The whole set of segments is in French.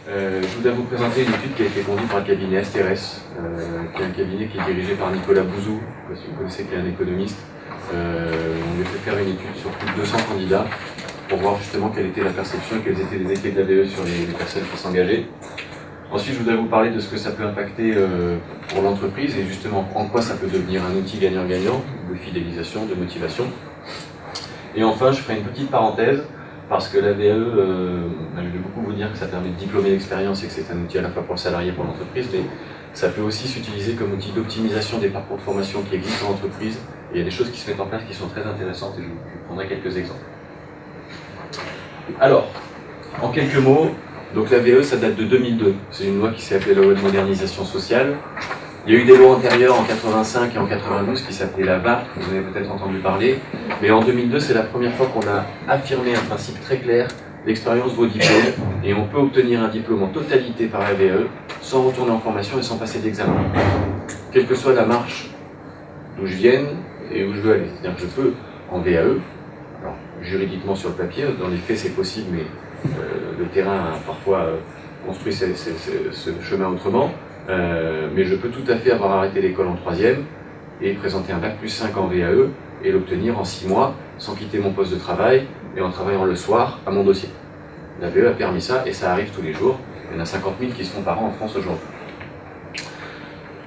Je voudrais vous présenter une étude qui a été conduite par le cabinet Asterès, qui est un cabinet qui est dirigé par Nicolas Bouzou, si vous connaissez, qui est un économiste. On lui a fait faire une étude sur plus de 200 candidats pour voir justement quelle était la perception et quels étaient les effets de la VE sur les personnes qui s'engageaient. Ensuite, je voudrais vous parler de ce que ça peut impacter pour l'entreprise et justement en quoi ça peut devenir un outil gagnant-gagnant de fidélisation, de motivation. Et enfin, je ferai une petite parenthèse parce que la VE, je vais beaucoup vous dire que ça permet de diplômer l'expérience et que c'est un outil à la fois pour le salarié et pour l'entreprise, mais ça peut aussi s'utiliser comme outil d'optimisation des parcours de formation qui existent en entreprise. Et il y a des choses qui se mettent en place qui sont très intéressantes et je vous prendrai quelques exemples. Alors, en quelques mots, donc la VE, ça date de 2002. C'est une loi qui s'est appelée la loi de modernisation sociale. Il y a eu des lois antérieures en 85 et en 92 qui s'appelaient la VART, vous avez peut-être entendu parler. Mais en 2002, c'est la première fois qu'on a affirmé un principe très clair, l'expérience vaut diplôme, et on peut obtenir un diplôme en totalité par la VE, sans retourner en formation et sans passer d'examen. Quelle que soit la marche d'où je vienne et où je veux aller. C'est-à-dire que je peux, en VAE, alors juridiquement sur le papier, dans les faits c'est possible, mais le terrain a parfois construit ce chemin autrement, mais je peux tout à fait avoir arrêté l'école en 3e et présenter un bac plus 5 en VAE et l'obtenir en 6 mois sans quitter mon poste de travail et en travaillant le soir à mon dossier. La VAE a permis ça et ça arrive tous les jours. Il y en a 50 000 qui se font par an en France aujourd'hui.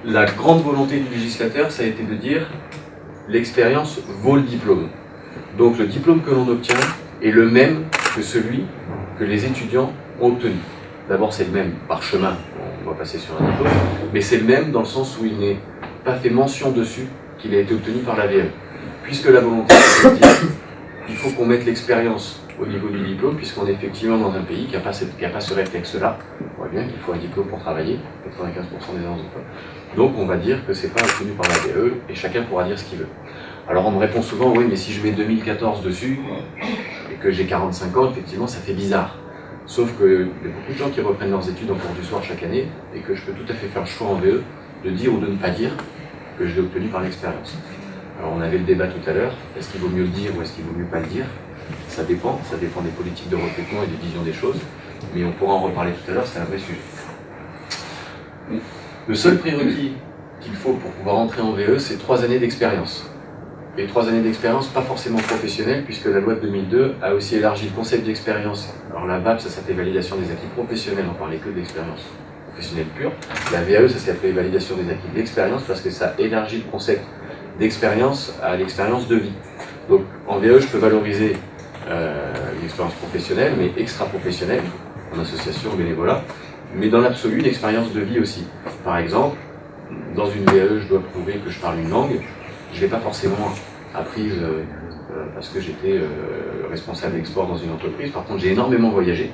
La grande volonté du législateur, ça a été de dire l'expérience vaut le diplôme. Donc le diplôme que l'on obtient est le même que celui que les étudiants ont obtenu. D'abord c'est le même par chemin, on va passer sur un diplôme, mais c'est le même dans le sens où il n'est pas fait mention dessus qu'il a été obtenu par la VAE. Puisque la volonté est de dire il faut qu'on mette l'expérience au niveau du diplôme, puisqu'on est effectivement dans un pays qui n'a pas ce réflexe-là. On voit bien qu'il faut un diplôme pour travailler, 95% des emplois. Donc on va dire que c'est pas obtenu par la VAE et chacun pourra dire ce qu'il veut. Alors on me répond souvent, oui mais si je mets 2014 dessus et que j'ai 45 ans, effectivement ça fait bizarre. Sauf qu'il y a beaucoup de gens qui reprennent leurs études en cours du soir chaque année et que je peux tout à fait faire le choix en VE de dire ou de ne pas dire que je l'ai obtenu par l'expérience. Alors on avait le débat tout à l'heure, est-ce qu'il vaut mieux le dire ou est-ce qu'il vaut mieux pas le dire? Ça dépend des politiques de recrutement et des visions des choses, mais on pourra en reparler tout à l'heure, c'est un vrai sujet. Le seul prérequis qu'il faut pour pouvoir entrer en VE, c'est 3 années d'expérience. Et 3 années d'expérience, pas forcément professionnelle, puisque la loi de 2002 a aussi élargi le concept d'expérience. Alors la VAP, ça s'appelait validation des acquis professionnels, on parlait que d'expérience professionnelle pure. La VAE, ça s'appelait validation des acquis d'expérience, parce que ça élargit le concept d'expérience à l'expérience de vie. Donc en VAE, je peux valoriser l'expérience professionnelle, mais extra-professionnelle, en association, bénévolat, mais dans l'absolu, l'expérience de vie aussi. Par exemple, dans une VAE, je dois prouver que je parle une langue. Je ne l'ai pas forcément apprise parce que j'étais responsable d'export dans une entreprise. Par contre, j'ai énormément voyagé.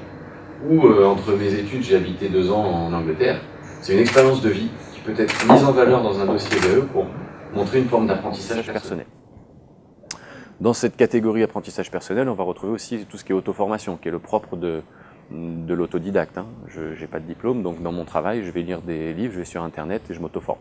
Ou entre mes études, j'ai habité 2 ans en Angleterre. C'est une expérience de vie qui peut être mise en valeur dans un dossier VAE pour montrer une forme d'apprentissage personnel. Dans cette catégorie apprentissage personnel, on va retrouver aussi tout ce qui est auto-formation, qui est le propre de l'autodidacte. Hein. Je n'ai pas de diplôme, donc dans mon travail, je vais lire des livres, je vais sur Internet et je m'auto-forme.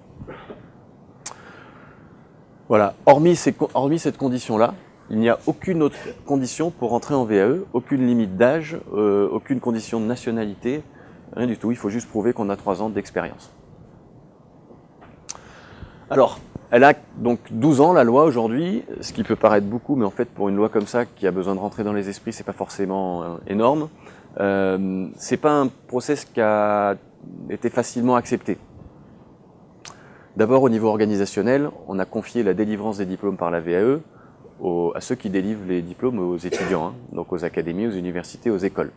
Voilà, hormis cette condition-là, il n'y a aucune autre condition pour entrer en VAE, aucune limite d'âge, aucune condition de nationalité, rien du tout. Il faut juste prouver qu'on a 3 ans d'expérience. Alors, elle a donc 12 ans, la loi, aujourd'hui, ce qui peut paraître beaucoup, mais en fait, pour une loi comme ça, qui a besoin de rentrer dans les esprits, c'est pas forcément énorme. C'est pas un process qui a été facilement accepté. D'abord, au niveau organisationnel, on a confié la délivrance des diplômes par la VAE à ceux qui délivrent les diplômes aux étudiants, hein, donc aux académies, aux universités, aux écoles.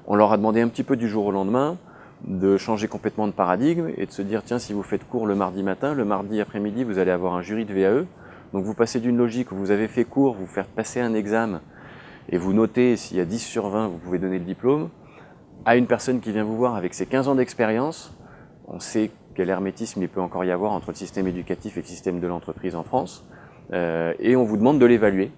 On leur a demandé un petit peu du jour au lendemain de changer complètement de paradigme et de se dire, tiens, si vous faites cours le mardi matin, le mardi après-midi, vous allez avoir un jury de VAE. Donc vous passez d'une logique où vous avez fait cours, vous faites passer un examen et vous notez, s'il y a 10 sur 20, vous pouvez donner le diplôme, à une personne qui vient vous voir avec ses 15 ans d'expérience. On sait quel hermétisme il peut encore y avoir entre le système éducatif et le système de l'entreprise en France. Et on vous demande de l'évaluer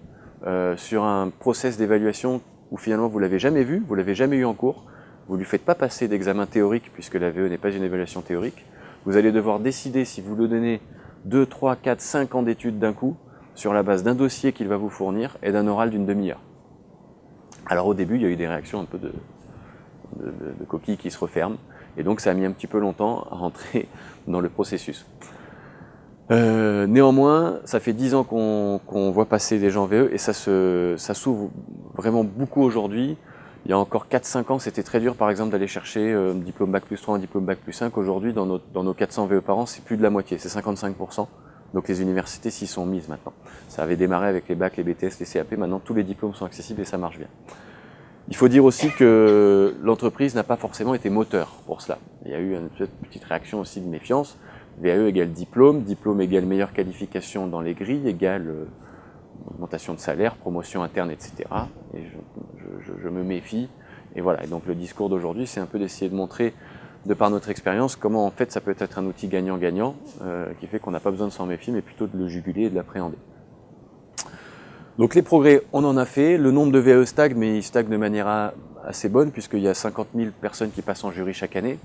sur un process d'évaluation où finalement vous ne l'avez jamais vu, vous ne l'avez jamais eu en cours, vous ne lui faites pas passer d'examen théorique puisque la VE n'est pas une évaluation théorique. Vous allez devoir décider si vous lui donnez 2, 3, 4, 5 ans d'études d'un coup sur la base d'un dossier qu'il va vous fournir et d'un oral d'une demi-heure. Alors au début, il y a eu des réactions un peu de coquilles qui se referment. Et donc ça a mis un petit peu longtemps à rentrer dans le processus. Néanmoins, ça fait 10 ans qu'on voit passer des gens VE et ça s'ouvre vraiment beaucoup aujourd'hui. Il y a encore 4-5 ans, c'était très dur par exemple d'aller chercher un diplôme Bac plus 3, un diplôme Bac plus 5. Aujourd'hui, dans nos 400 VE par an, c'est plus de la moitié, c'est 55%. Donc les universités s'y sont mises maintenant. Ça avait démarré avec les bacs, les BTS, les CAP, maintenant tous les diplômes sont accessibles et ça marche bien. Il faut dire aussi que l'entreprise n'a pas forcément été moteur pour cela. Il y a eu une petite réaction aussi de méfiance. VAE égale diplôme, diplôme égale meilleure qualification dans les grilles, égale augmentation de salaire, promotion interne, etc. Et je me méfie. Et voilà. Et donc le discours d'aujourd'hui, c'est un peu d'essayer de montrer, de par notre expérience, comment en fait ça peut être un outil gagnant-gagnant, qui fait qu'on n'a pas besoin de s'en méfier, mais plutôt de le juguler et de l'appréhender. Donc les progrès, on en a fait. Le nombre de VAE stagne, mais il stagne de manière assez bonne, puisqu'il y a 50 000 personnes qui passent en jury chaque année.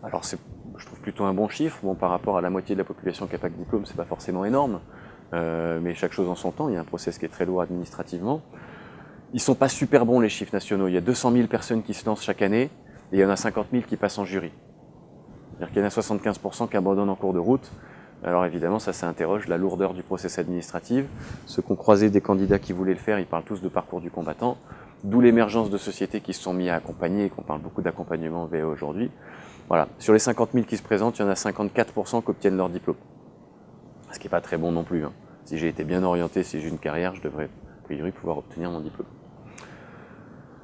Alors c'est, je trouve, plutôt un bon chiffre. Bon, par rapport à la moitié de la population qui n'a pas de diplôme, c'est pas forcément énorme. Mais chaque chose en son temps. Il y a un process qui est très lourd administrativement. Ils sont pas super bons, les chiffres nationaux. Il y a 200 000 personnes qui se lancent chaque année, et il y en a 50 000 qui passent en jury. C'est-à-dire qu'il y en a 75% qui abandonnent en cours de route. Alors évidemment, ça interroge la lourdeur du process administratif. Ceux qui ont croisé des candidats qui voulaient le faire, ils parlent tous de parcours du combattant. D'où l'émergence de sociétés qui se sont mis à accompagner et qu'on parle beaucoup d'accompagnement VAE aujourd'hui. Voilà. Sur les 50 000 qui se présentent, il y en a 54% qui obtiennent leur diplôme. Ce qui n'est pas très bon non plus. Hein. Si j'ai été bien orienté, si j'ai une carrière, je devrais a priori pouvoir obtenir mon diplôme.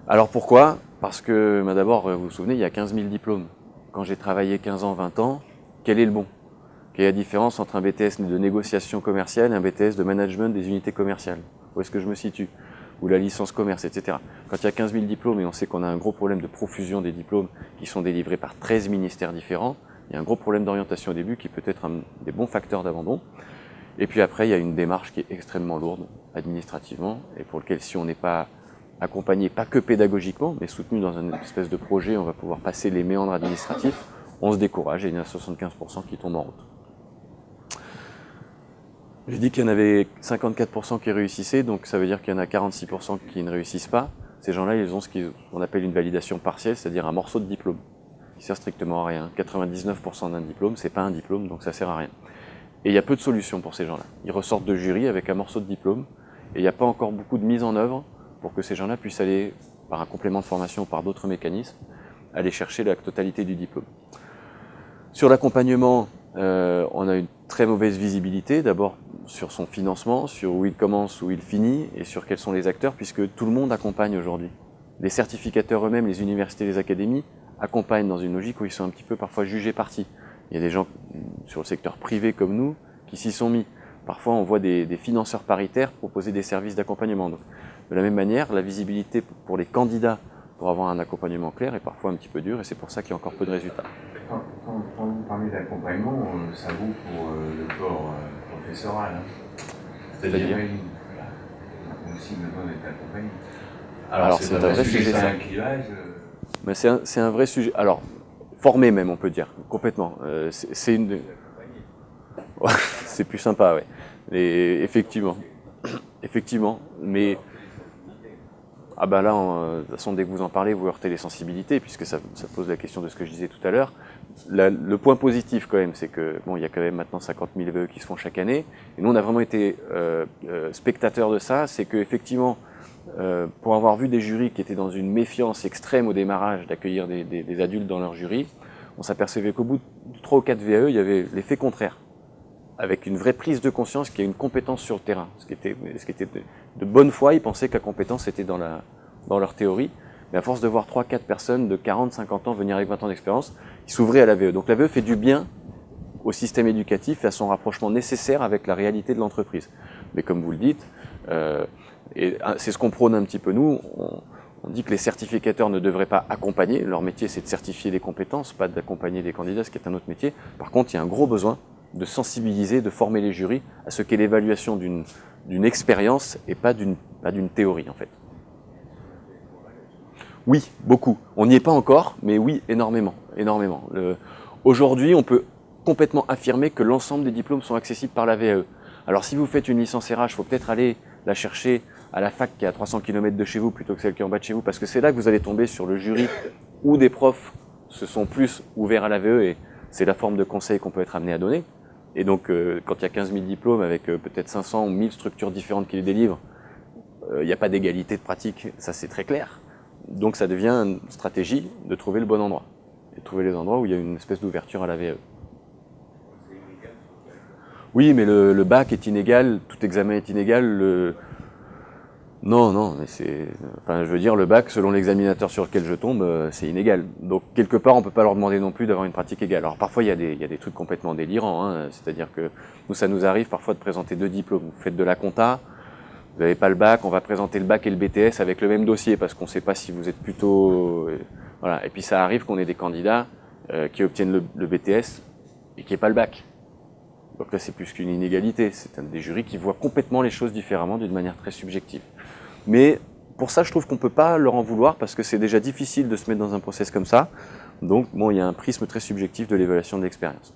Alors pourquoi? Parce que d'abord, vous vous souvenez, il y a 15 000 diplômes. Quand j'ai travaillé 15 ans, 20 ans, quel est le bon? Quelle est la différence entre un BTS de négociation commerciale et un BTS de management des unités commerciales? Où est-ce que je me situe? Ou la licence commerce, etc. Quand il y a 15 000 diplômes et on sait qu'on a un gros problème de profusion des diplômes qui sont délivrés par 13 ministères différents, il y a un gros problème d'orientation au début qui peut être un des bons facteurs d'abandon. Et puis après, il y a une démarche qui est extrêmement lourde administrativement et pour lequel si on n'est pas accompagné, pas que pédagogiquement, mais soutenu dans une espèce de projet, on va pouvoir passer les méandres administratifs, on se décourage et il y en a 75% qui tombent en route. J'ai dit qu'il y en avait 54% qui réussissaient, donc ça veut dire qu'il y en a 46% qui ne réussissent pas. Ces gens-là, ils ont ce qu'on appelle une validation partielle, c'est-à-dire un morceau de diplôme, qui sert strictement à rien. 99% d'un diplôme, c'est pas un diplôme, donc ça sert à rien. Et il y a peu de solutions pour ces gens-là. Ils ressortent de jury avec un morceau de diplôme, et il n'y a pas encore beaucoup de mise en œuvre pour que ces gens-là puissent aller, par un complément de formation ou par d'autres mécanismes, aller chercher la totalité du diplôme. Sur l'accompagnement, on a une très mauvaise visibilité, d'abord sur son financement, sur où il commence, où il finit, et sur quels sont les acteurs, puisque tout le monde accompagne aujourd'hui. Les certificateurs eux-mêmes, les universités, les académies, accompagnent dans une logique où ils sont un petit peu parfois jugés partis. Il y a des gens sur le secteur privé comme nous qui s'y sont mis. Parfois, on voit des financeurs paritaires proposer des services d'accompagnement. Donc, de la même manière, la visibilité pour les candidats pour avoir un accompagnement clair est parfois un petit peu dure, et c'est pour ça qu'il y a encore peu de résultats. Quand vous parlez d'accompagnement, ça vaut pour le corps professoral. Hein. C'est-à-dire on aussi besoin d'être accompagné. Alors c'est un vrai sujet, ça. Un clivage. Mais c'est un vrai sujet. Alors, formé même, on peut dire, complètement. C'est une... c'est plus sympa, ouais. Et effectivement. Effectivement. Mais... Ah bah là, de toute façon, dès que vous en parlez, vous heurtez les sensibilités, puisque ça pose la question de ce que je disais tout à l'heure. Le point positif quand même, c'est que bon, il y a quand même maintenant 50 000 VE qui se font chaque année, et nous on a vraiment été spectateurs de ça. C'est que effectivement, pour avoir vu des jurys qui étaient dans une méfiance extrême au démarrage d'accueillir des adultes dans leur jury, on s'apercevait qu'au bout de 3 ou 4 VE, il y avait l'effet contraire, avec une vraie prise de conscience qu'il y a une compétence sur le terrain. Ce qui était de bonne foi, ils pensaient que la compétence était dans leur théorie, mais à force de voir 3-4 personnes de 40-50 ans venir avec 20 ans d'expérience, ils s'ouvraient à la VE. Donc la VE fait du bien au système éducatif et à son rapprochement nécessaire avec la réalité de l'entreprise. Mais comme vous le dites, et c'est ce qu'on prône un petit peu nous, on dit que les certificateurs ne devraient pas accompagner, leur métier c'est de certifier les compétences, pas d'accompagner des candidats, ce qui est un autre métier. Par contre, il y a un gros besoin de sensibiliser, de former les jurys à ce qu'est l'évaluation d'une expérience et pas d'une théorie en fait. Oui, beaucoup. On n'y est pas encore, mais oui, énormément. Aujourd'hui, on peut complètement affirmer que l'ensemble des diplômes sont accessibles par la VAE. Alors si vous faites une licence RH, il faut peut-être aller la chercher à la fac qui est à 300 km de chez vous plutôt que celle qui est en bas de chez vous, parce que c'est là que vous allez tomber sur le jury ou des profs se sont plus ouverts à la VE et c'est la forme de conseil qu'on peut être amené à donner. Et donc, quand il y a 15 000 diplômes avec peut-être 500 ou 1000 structures différentes qui les délivrent, il n'y a pas d'égalité de pratique, ça c'est très clair. Donc ça devient une stratégie de trouver le bon endroit. Et de trouver les endroits où il y a une espèce d'ouverture à la VE. Oui, mais le bac est inégal, tout examen est inégal. Non, mais c'est... Enfin, je veux dire, le bac, selon l'examinateur sur lequel je tombe, c'est inégal. Donc, quelque part, on ne peut pas leur demander non plus d'avoir une pratique égale. Alors, parfois, il y a des trucs complètement délirants. Hein. C'est-à-dire que nous, ça nous arrive parfois de présenter 2 diplômes. Vous faites de la compta, vous n'avez pas le bac, on va présenter le bac et le BTS avec le même dossier parce qu'on ne sait pas si vous êtes plutôt... Voilà. Et puis, ça arrive qu'on ait des candidats qui obtiennent le BTS et qui n'aient pas le bac. Donc là, c'est plus qu'une inégalité. C'est des jurys qui voient complètement les choses différemment d'une manière très subjective. Mais pour ça, je trouve qu'on ne peut pas leur en vouloir parce que c'est déjà difficile de se mettre dans un process comme ça. Donc, bon, il y a un prisme très subjectif de l'évaluation de l'expérience.